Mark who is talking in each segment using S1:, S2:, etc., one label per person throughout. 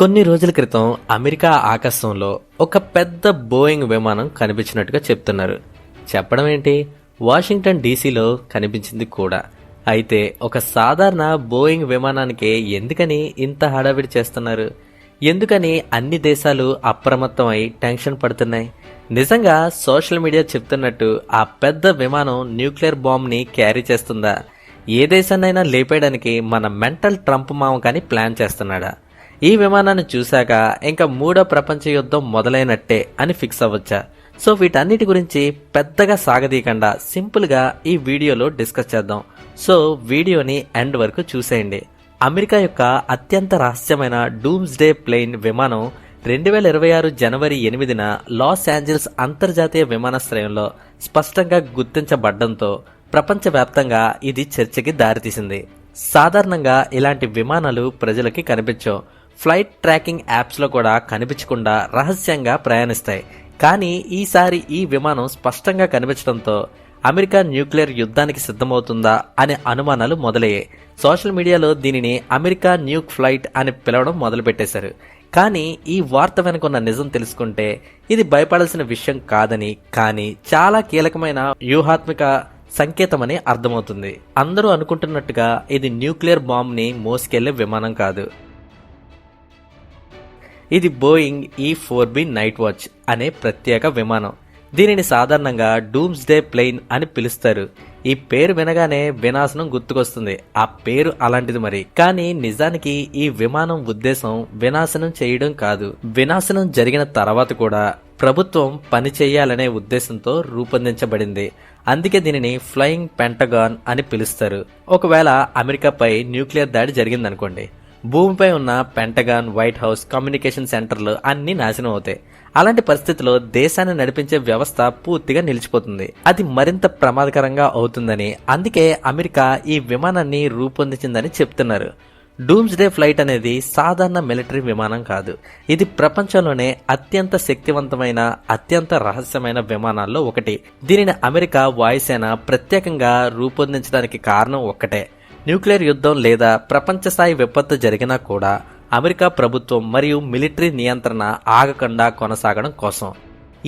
S1: కొన్ని రోజుల క్రితం అమెరికా ఆకాశంలో ఒక పెద్ద బోయింగ్ విమానం కనిపించినట్టుగా చెప్తున్నారు. చెప్పడం ఏంటి, వాషింగ్టన్ డీసీలో కనిపించింది కూడా. అయితే ఒక సాధారణ బోయింగ్ విమానానికే ఎందుకని ఇంత హడావిడి చేస్తున్నారు? ఎందుకని అన్ని దేశాలు అప్రమత్తమై టెన్షన్ పడుతున్నాయి? నిజంగా సోషల్ మీడియా చెప్తున్నట్టు ఆ పెద్ద విమానం న్యూక్లియర్ బాంబ్ని క్యారీ చేస్తుందా? ఏ దేశాన్నైనా లేపేయడానికి మన మెంటల్ ట్రంప్ మామ కానీ ప్లాన్ చేస్తున్నాడా? ఈ విమానాన్ని చూశాక ఇంకా మూడో ప్రపంచ యుద్ధం మొదలైనట్టే అని ఫిక్స్ అవ్వచ్చా? సో వీటన్నిటి గురించి పెద్దగా సాగదీయకుండా సింపుల్గా ఈ వీడియోలో డిస్కస్ చేద్దాం. సో వీడియోని ఎండ్ వరకు చూసేయండి. అమెరికా యొక్క అత్యంత రహస్యమైన డూమ్స్డే ప్లేన్ విమానం 2026 జనవరి 8న లాస్ ఏంజల్స్ అంతర్జాతీయ విమానాశ్రయంలో స్పష్టంగా గుర్తించబడ్డంతో ప్రపంచవ్యాప్తంగా ఇది చర్చకి దారితీసింది. సాధారణంగా ఇలాంటి విమానాలు ప్రజలకి కనిపించవు. ఫ్లైట్ ట్రాకింగ్ యాప్స్లో కూడా కనిపించకుండా రహస్యంగా ప్రయాణిస్తాయి. కానీ ఈసారి ఈ విమానం స్పష్టంగా కనిపించడంతో అమెరికా న్యూక్లియర్ యుద్ధానికి సిద్ధమవుతుందా అనే అనుమానాలు మొదలయ్యాయి. సోషల్ మీడియాలో దీనిని అమెరికా న్యూక్ ఫ్లైట్ అని పిలవడం మొదలుపెట్టేశారు. కానీ ఈ వార్త వెనుకున్న నిజం తెలుసుకుంటే ఇది భయపడాల్సిన విషయం కాదని, కానీ చాలా కీలకమైన వ్యూహాత్మక సంకేతమని అర్థమవుతుంది. అందరూ అనుకుంటున్నట్టుగా ఇది న్యూక్లియర్ బాంబ్ని మోసుకెళ్లే విమానం కాదు. ఇది బోయింగ్ E-4B నైట్ వాచ్ అనే ప్రత్యేక విమానం. దీనిని సాధారణంగా డూమ్స్డే ప్లేన్ అని పిలుస్తారు. ఈ పేరు వినగానే వినాశనం గుర్తుకొస్తుంది. ఆ పేరు అలాంటిది మరి. కానీ నిజానికి ఈ విమానం ఉద్దేశం వినాశనం చేయడం కాదు. వినాశనం జరిగిన తర్వాత కూడా ప్రభుత్వం పని చేయాలనే ఉద్దేశంతో రూపొందించబడింది. అందుకే దీనిని ఫ్లయింగ్ పెంటగాన్ అని పిలుస్తారు. ఒకవేళ అమెరికాపై న్యూక్లియర్ దాడి జరిగిందనుకోండి, భూమిపై ఉన్న పెంటగాన్, వైట్ హౌస్, కమ్యూనికేషన్ సెంటర్లు అన్ని నాశనం అవుతాయి. అలాంటి పరిస్థితుల్లో దేశాన్ని నడిపించే వ్యవస్థ పూర్తిగా నిలిచిపోతుంది. అది మరింత ప్రమాదకరంగా అవుతుందని అందుకే అమెరికా ఈ విమానాన్ని రూపొందించిందని చెప్తున్నారు. డూమ్స్డే ఫ్లైట్ అనేది సాధారణ మిలిటరీ విమానం కాదు. ఇది ప్రపంచంలోనే అత్యంత శక్తివంతమైన, అత్యంత రహస్యమైన విమానాల్లో ఒకటి. దీనిని అమెరికా వాయుసేన ప్రత్యేకంగా రూపొందించడానికి కారణం ఒక్కటే. న్యూక్లియర్ యుద్ధం లేదా ప్రపంచ స్థాయి విపత్తు జరిగినా కూడా అమెరికా ప్రభుత్వం మరియు మిలిటరీ నియంత్రణ ఆగకుండా కొనసాగడం కోసం.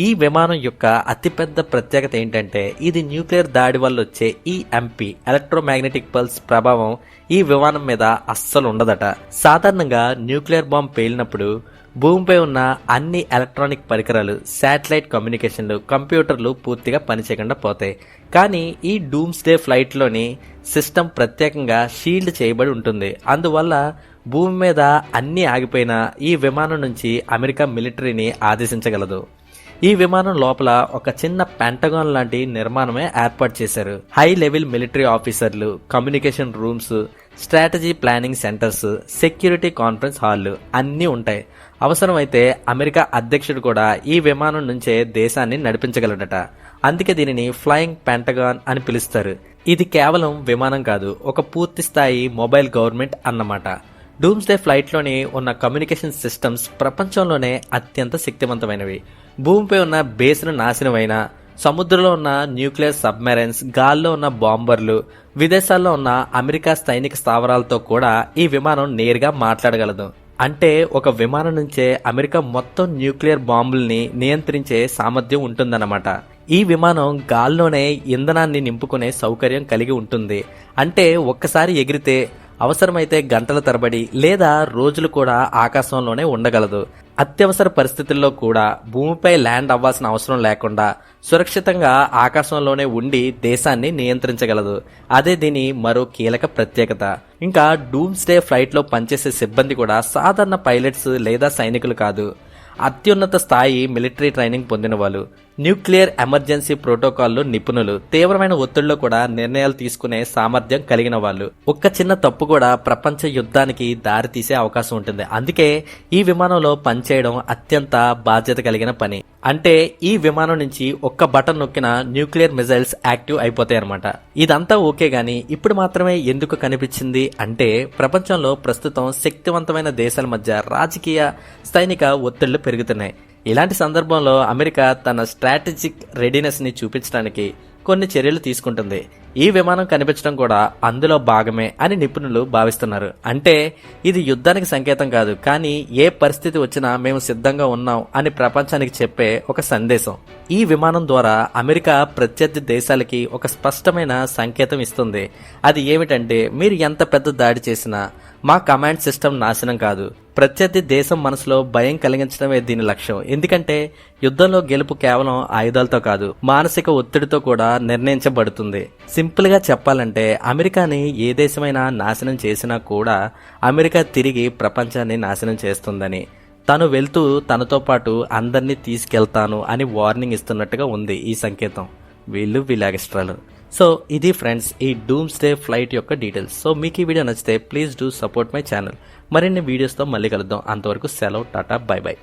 S1: ఈ విమానం యొక్క అతిపెద్ద ప్రత్యేకత ఏంటంటే ఇది న్యూక్లియర్ దాడి వల్ల వచ్చే EMP ఎలక్ట్రోమాగ్నెటిక్ పల్స్ ప్రభావం ఈ విమానం మీద అస్సలు ఉండదట. సాధారణంగా న్యూక్లియర్ బాంబ్ పేలినప్పుడు భూమిపై ఉన్న అన్ని ఎలక్ట్రానిక్ పరికరాలు, శాటిలైట్ కమ్యూనికేషన్లు, కంప్యూటర్లు పూర్తిగా పనిచేయకుండా పోతాయి. కానీ ఈ డూమ్స్డే ఫ్లైట్లోని సిస్టమ్ ప్రత్యేకంగా షీల్డ్ చేయబడి ఉంటుంది. అందువల్ల భూమి మీద అన్నీ ఆగిపోయినా ఈ విమానం నుంచి అమెరికా మిలిటరీని ఆదేశించగలదు. ఈ విమానం లోపల ఒక చిన్న పెంటగాన్ లాంటి నిర్మాణమే ఏర్పాటు చేశారు. హై లెవెల్ మిలిటరీ ఆఫీసర్లు, communication rooms, strategy planning centres, security conference హాళ్లు అన్నీ ఉంటాయి. అవసరమైతే అమెరికా అధ్యక్షుడు కూడా ఈ విమానం నుంచే దేశాన్ని నడిపించగలడట. అందుకే దీనిని ఫ్లయింగ్ పెంటగాన్ అని పిలుస్తారు. ఇది కేవలం విమానం కాదు, ఒక పూర్తి స్థాయి మొబైల్ గవర్నమెంట్ అన్నమాట. డూమ్స్డే ఫ్లైట్లోని ఉన్న కమ్యూనికేషన్ సిస్టమ్స్ ప్రపంచంలోనే అత్యంత శక్తివంతమైనవి. భూమిపై ఉన్న బేస్ను నాశనమైన, సముద్రంలో ఉన్న న్యూక్లియర్ సబ్మెరైన్స్, గాల్లో ఉన్న బాంబర్లు, విదేశాల్లో ఉన్న అమెరికా సైనిక స్థావరాలతో కూడా ఈ విమానం నేరుగా మాట్లాడగలదు. అంటే ఒక విమానం నుంచే అమెరికా మొత్తం న్యూక్లియర్ బాంబుల్ని నియంత్రించే సామర్థ్యం ఉంటుందన్నమాట. ఈ విమానం గాల్లోనే ఇంధనాన్ని నింపుకునే సౌకర్యం కలిగి ఉంటుంది. అంటే ఒక్కసారి ఎగిరితే అవసరమైతే గంటల తరబడి లేదా రోజులు కూడా ఆకాశంలోనే ఉండగలదు. అత్యవసర పరిస్థితుల్లో కూడా భూమిపై ల్యాండ్ అవ్వాల్సిన అవసరం లేకుండా సురక్షితంగా ఆకాశంలోనే ఉండి దేశాన్ని నియంత్రించగలదు. అదే దీని మరో కీలక ప్రత్యేకత. ఇంకా డూమ్స్డే ఫ్లైట్లో పనిచేసే సిబ్బంది కూడా సాధారణ పైలట్స్ లేదా సైనికులు కాదు. అత్యున్నత స్థాయి మిలిటరీ ట్రైనింగ్ పొందిన వాళ్ళు, న్యూక్లియర్ ఎమర్జెన్సీ ప్రోటోకాల్లో నిపుణులు, తీవ్రమైన ఒత్తిడిలో కూడా నిర్ణయాలు తీసుకునే సామర్థ్యం కలిగిన వాళ్ళు. ఒక్క చిన్న తప్పు కూడా ప్రపంచ యుద్ధానికి దారి తీసే అవకాశం ఉంటుంది. అందుకే ఈ విమానంలో పనిచేయడం అత్యంత బాధ్యత కలిగిన పని. అంటే ఈ విమానం నుంచి ఒక్క బటన్ నొక్కిన న్యూక్లియర్ మిజైల్స్ యాక్టివ్ అయిపోతాయి అన్నమాట. ఇదంతా ఓకే గానీ ఇప్పుడు మాత్రమే ఎందుకు కనిపించింది అంటే ప్రపంచంలో ప్రస్తుతం శక్తివంతమైన దేశాల మధ్య రాజకీయ, సైనిక ఒత్తిళ్లు పెరుగుతున్నాయి. ఇలాంటి సందర్భంలో అమెరికా తన స్ట్రాటజిక్ రెడీనెస్ ని చూపించడానికి కొన్ని చర్యలు తీసుకుంటుంది. ఈ విమానం కనిపించడం కూడా అందులో భాగమే అని నిపుణులు భావిస్తున్నారు. అంటే ఇది యుద్ధానికి సంకేతం కాదు, కానీ ఏ పరిస్థితి వచ్చినా మేము సిద్ధంగా ఉన్నాం అని ప్రపంచానికి చెప్పే ఒక సందేశం. ఈ విమానం ద్వారా అమెరికా ప్రత్యర్థి దేశాలకి ఒక స్పష్టమైన సంకేతం ఇస్తుంది. అది ఏమిటంటే, మీరు ఎంత పెద్ద దాడి చేసినా మా కమాండ్ సిస్టమ్ నాశనం కాదు. ప్రత్యర్థి దేశం మనసులో భయం కలిగించడమే దీని లక్ష్యం. ఎందుకంటే యుద్ధంలో గెలుపు కేవలం ఆయుధాలతో కాదు, మానసిక ఒత్తిడితో కూడా నిర్ణయించబడుతుంది. సింపుల్ గా చెప్పాలంటే అమెరికాని ఏ దేశమైనా నాశనం చేసినా కూడా అమెరికా తిరిగి ప్రపంచాన్ని నాశనం చేస్తుందని, తను వెళ్తూ తనతో పాటు అందరినీ తీసుకెళ్తాను అని వార్నింగ్ ఇస్తున్నట్టుగా ఉంది ఈ సంకేతం. వీళ్ళ ఎక్స్ట్రాలు. సో ఇది ఫ్రెండ్స్ ఈ డూమ్స్డే ఫ్లైట్ యొక్క డీటెయిల్స్. సో మీకు ఈ వీడియో నచ్చితే please do support my channel. మరిన్ని వీడియోస్తో మళ్ళీ కలుద్దాం. అంతవరకు సెలవు, టాటా, బై బై.